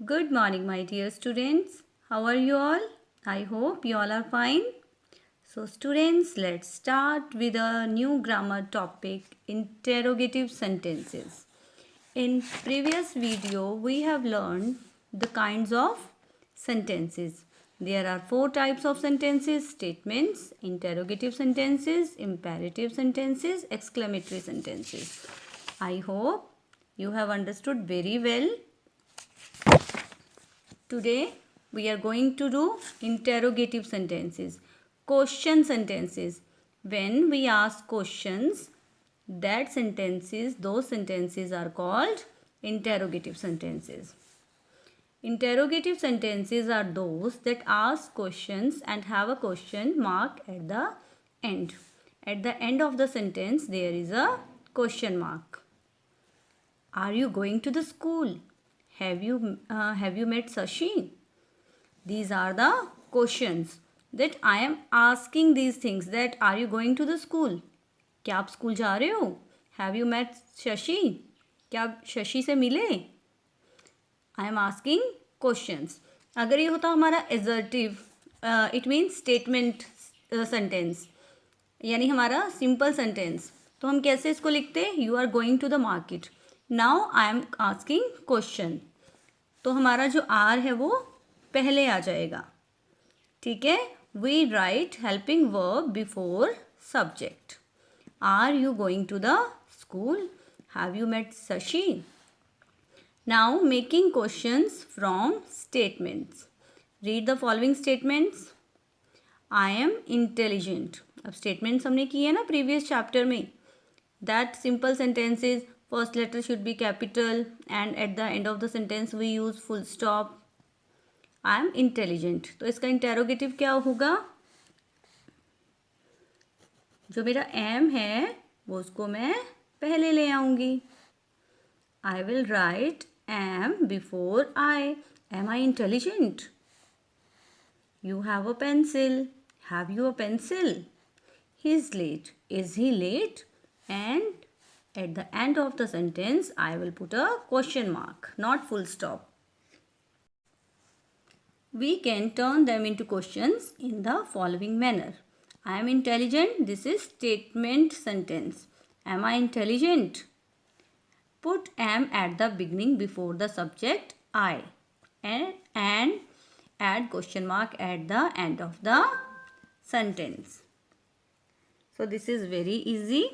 Good morning, my dear students. How are you all? I hope you all are fine. So, students, let's start with a new grammar topic, interrogative sentences. In previous video, we have learned the kinds of sentences. There are four types of sentences: statements, interrogative sentences, imperative sentences, exclamatory sentences. I hope you have understood very well. Today we are going to do interrogative sentences, question sentences. When we ask questions, those sentences are called interrogative sentences. Interrogative sentences are those that ask questions and have a question mark at the end. At the end of the sentence, there is a question mark. Are you going to the school? Have you met Sashi? These are the questions that I am asking these things. That are you going to the school? क्या आप school जा रहे हो? Have you met Shashi? क्या आप शशि से मिले? I am asking questions. अगर ये होता हमारा assertive, it means statement sentence, यानी हमारा simple sentence, तो हम कैसे इसको लिखते? You are going to the market. Now I am asking question. तो हमारा जो आर है वो पहले आ जाएगा. ठीक है. We write helping verb before subject. Are you going to the school? Have you met Shashi? Now making questions from statements. Read the following statements. I am intelligent. अब स्टेटमेंट्स हमने किए हैं ना प्रीवियस चैप्टर में. That simple sentences, first letter should be capital and at the end of the sentence we use full stop. I am intelligent. तो इसका interrogative क्या होगा? जो मेरा am है वो उसको मैं पहले ले आऊँगी. I will write am before I. Am I intelligent? You have a pencil. Have you a pencil? He is late. Is he late? And at the end of the sentence, I will put a question mark, not full stop. We can turn them into questions in the following manner. I am intelligent. This is statement sentence. Am I intelligent? Put am at the beginning before the subject I and add question mark at the end of the sentence. So this is very easy.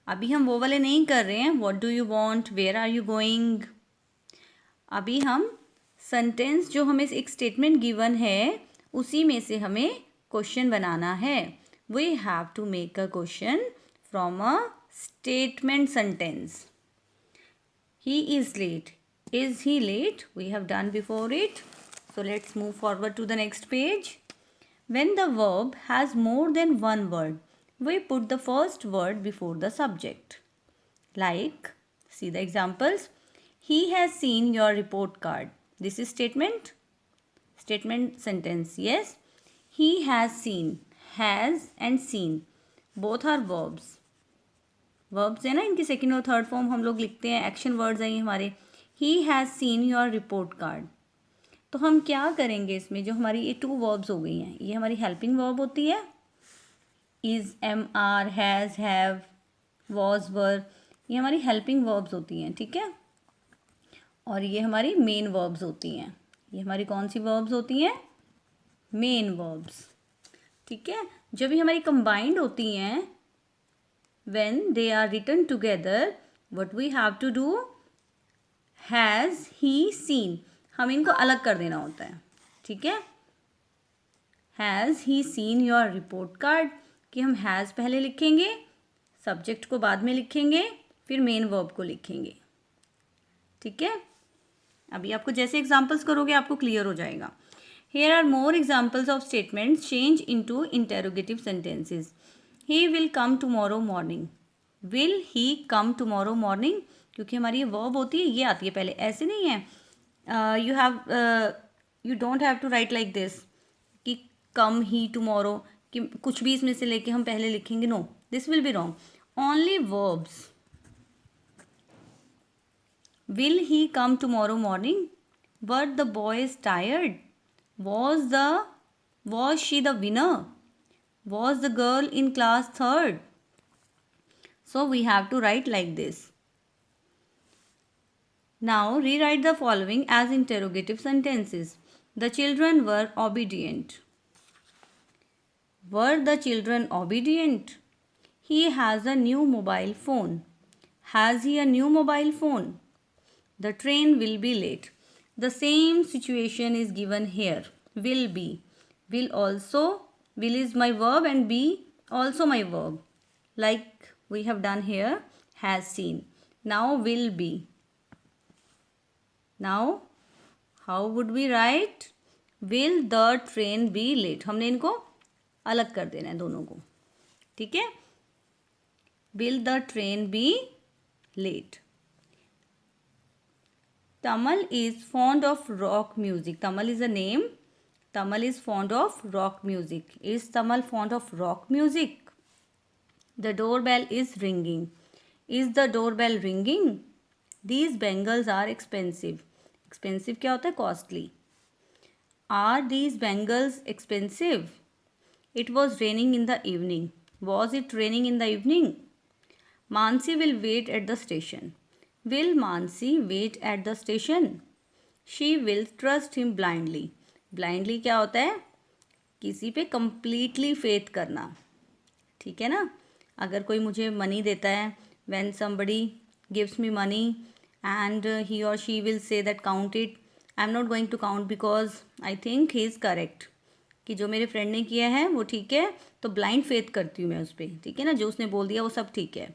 अभी हम वो वाले नहीं कर रहे हैं. What do you want, where are you going. अभी हम सेंटेंस जो हमें एक स्टेटमेंट गिवन है उसी में से हमें क्वेश्चन बनाना है. We have to make a question from a statement sentence. He is late. Is he late? We have done before it. So let's move forward to the next page. When the verb has more than one word, we put the first word before the subject. Like, see the examples. He has seen your report card. This is statement sentence. Yes, he has seen. Has and seen both are verbs. Verbs है ना, इनकी second और third form हम लोग लिखते हैं. Action words हैं ये हमारे. He has seen your report card. तो हम क्या करेंगे इसमें? जो हमारी ये टू वर्ब्स हो गई हैं, ये हमारी हेल्पिंग वर्ब होती है. Is, am are, has, have, was, were, ये हमारी हेल्पिंग वर्ब्स होती हैं. ठीक है. और ये हमारी मेन वर्ब्स होती हैं. ये हमारी कौन सी वर्ब्स होती हैं? Main verbs. ठीक है. जब ये हमारी कंबाइंड होती हैं, when they are written together, what we have to do, has he seen, हम इनको अलग कर देना होता है. ठीक है. Has he seen your report card, कि हम हैज़ पहले लिखेंगे, सब्जेक्ट को बाद में लिखेंगे, फिर मेन वर्ब को लिखेंगे. ठीक है. अभी आपको जैसे एग्जांपल्स करोगे आपको क्लियर हो जाएगा. Here are more examples of statements change into interrogative sentences. He will come tomorrow morning. Will he come tomorrow morning, क्योंकि हमारी ये वर्ब होती है, ये आती है पहले. ऐसे नहीं है. You don't have to write like this कि कम ही टुमारो, कि कुछ भी इसमें से लेके हम पहले लिखेंगे. No, this will be wrong. Only verbs. Will he come tomorrow morning, Were the boys tired? Was she the winner? Was the girl in class third? So we have to write like this. Now rewrite the following as interrogative sentences. The children were obedient. Were the children obedient? He has a new mobile phone. Has he a new mobile phone? The train will be late. The same situation is given here. Will be. Will also. Will is my verb and be also my verb. Like we have done here. Has seen. Now will be. Now how would we write? Will the train be late? हमने इनको अलग कर देना है दोनों को. ठीक है. Will the train be late? Tamal is fond of rock music. Tamal is a name. Tamal is fond of rock music. Is Tamal fond of rock music? The doorbell is ringing. Is the doorbell ringing? These bangles are expensive. Expensive क्या होता है? Costly. Are these bangles expensive? It was raining in the evening. Was it raining in the evening? Mansi will wait at the station. Will Mansi wait at the station? She will trust him blindly. Blindly क्या होता है? किसी पे completely faith करना. ठीक है ना? अगर कोई मुझे money देता है, when somebody gives me money and he or she will say that count it, I am not going to count because I think he is correct. कि जो मेरे फ्रेंड ने किया है वो ठीक है, तो ब्लाइंड फेथ करती हूँ मैं उस पर. ठीक है ना? जो उसने बोल दिया वो सब ठीक है.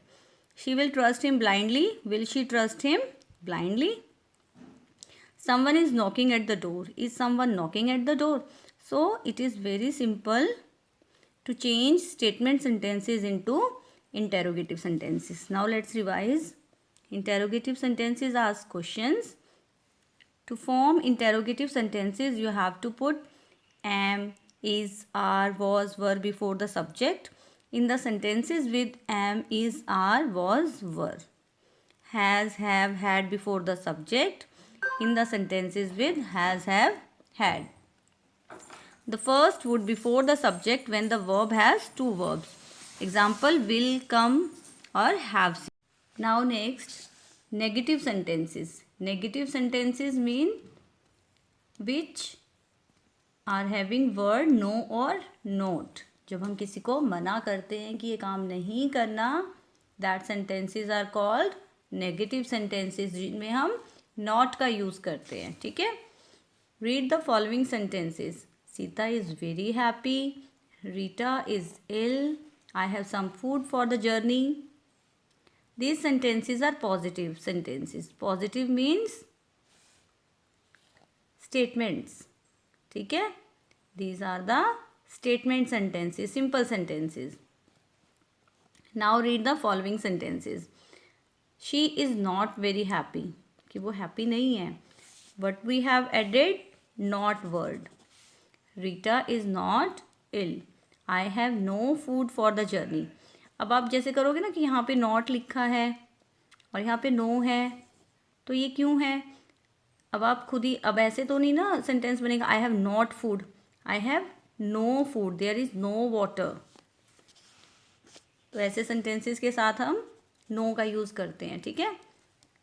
She will trust him blindly. Will she trust him blindly? Someone is knocking at the door. Is someone knocking at the door? So it is very simple to change statement sentences into interrogative sentences. Now let's revise. Interrogative sentences ask questions. To form interrogative sentences, you have to put am, is, are, was, were before the subject. In the sentences with am, is, are, was, were. Has, have, had before the subject. In the sentences with has, have, had. The first would before the subject when the verb has two verbs. Example, will, come or have seen. Now next, negative sentences. Negative sentences mean which are having word no or not. जब हम किसी को मना करते हैं कि ये काम नहीं करना, that sentences are called negative sentences, जिनमें हम not का यूज़ करते हैं. ठीक है. Read the following sentences. Sita is very happy. Rita is ill. I have some food for the journey. These sentences are positive sentences. Positive means statements. ठीक है. These are the statement sentences, simple sentences. Now read the following sentences. She is not very happy. कि वो happy नहीं है. But we have added not word. Rita is not ill. I have no food for the journey. अब आप जैसे करोगे ना कि यहाँ पे not लिखा है और यहाँ पे no है, तो ये क्यों है? अब आप खुद ही, अब ऐसे तो नहीं ना सेंटेंस बनेगा. I have not food. I have no food. There is no water. तो ऐसे सेंटेंसेस के साथ हम no का यूज़ करते हैं. ठीक है.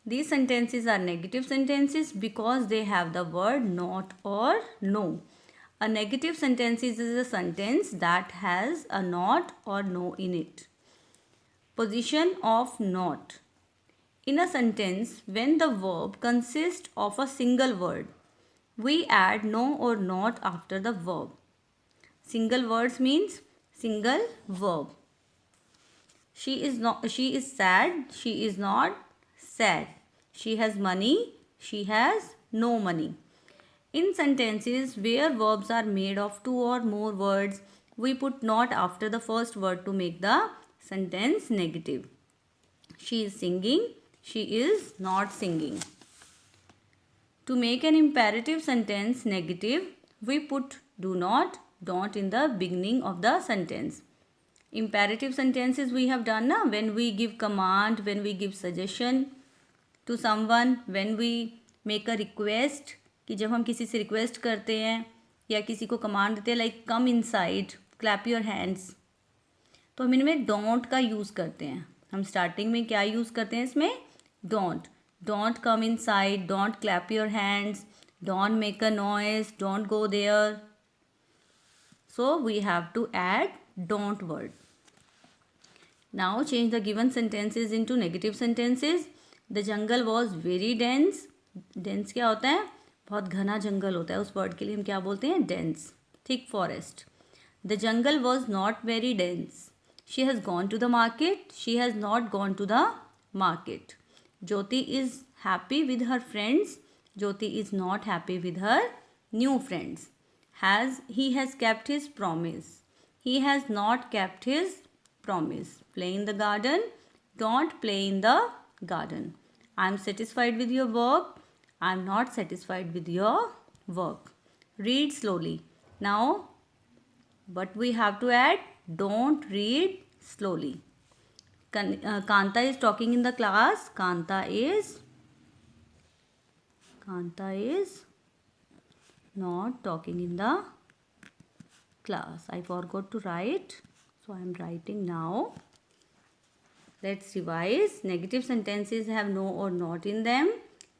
These sentences are negative sentences because they have the word not or no. A negative sentence is a sentence that has a not or no in it. Position of not. In a sentence, when the verb consists of a single word, we add no or not after the verb. Single words means single verb. She is sad. She is not sad. She has money. She has no money. In sentences where verbs are made of two or more words, we put not after the first word to make the sentence negative. She is singing. She is not singing. To make an imperative sentence negative, we put do not, don't in the beginning of the sentence. Imperative sentences we have done now when we give command, when we give suggestion to someone, when we make a request कि जब हम किसी से request करते हैं या किसी को कमांड देते हैं like come inside, clap your hands, तो हम इनमें डोंट का यूज़ करते हैं. हम स्टार्टिंग में क्या यूज़ करते हैं इसमें? Don't. Don't come inside, don't clap your hands, don't make a noise, don't go there. So we have to add don't word. Now change the given sentences into negative sentences. The jungle was very dense. Dense क्या होता है? बहुत घना जंगल होता है. उस word के लिए हम क्या बोलते हैं? Dense. Thick forest. The jungle was not very dense. She has gone to the market. She has not gone to the market. Jyoti is happy with her friends. Jyoti is not happy with her new friends. He has kept his promise. He has not kept his promise. Play in the garden. Don't play in the garden. I am satisfied with your work. I am not satisfied with your work. Read slowly. Now, what we have to add? Don't read slowly. Kanta is talking in the class. Kanta is not talking in the class. I forgot to write, so I am writing now. Let's revise. Negative sentences have no or not in them.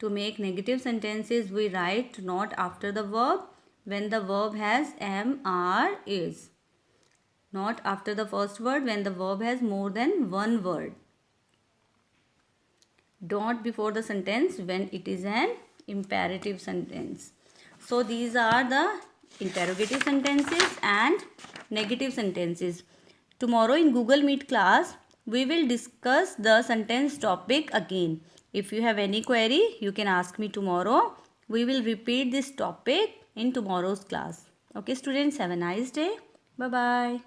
To make negative sentences, we write not after the verb when the verb has am, are, is. Not after the first word when the verb has more than one word. Don't before the sentence when it is an imperative sentence. So these are the interrogative sentences and negative sentences. Tomorrow in Google Meet class, we will discuss the sentence topic again. If you have any query, you can ask me tomorrow. We will repeat this topic in tomorrow's class. Okay students, have a nice day. Bye-bye.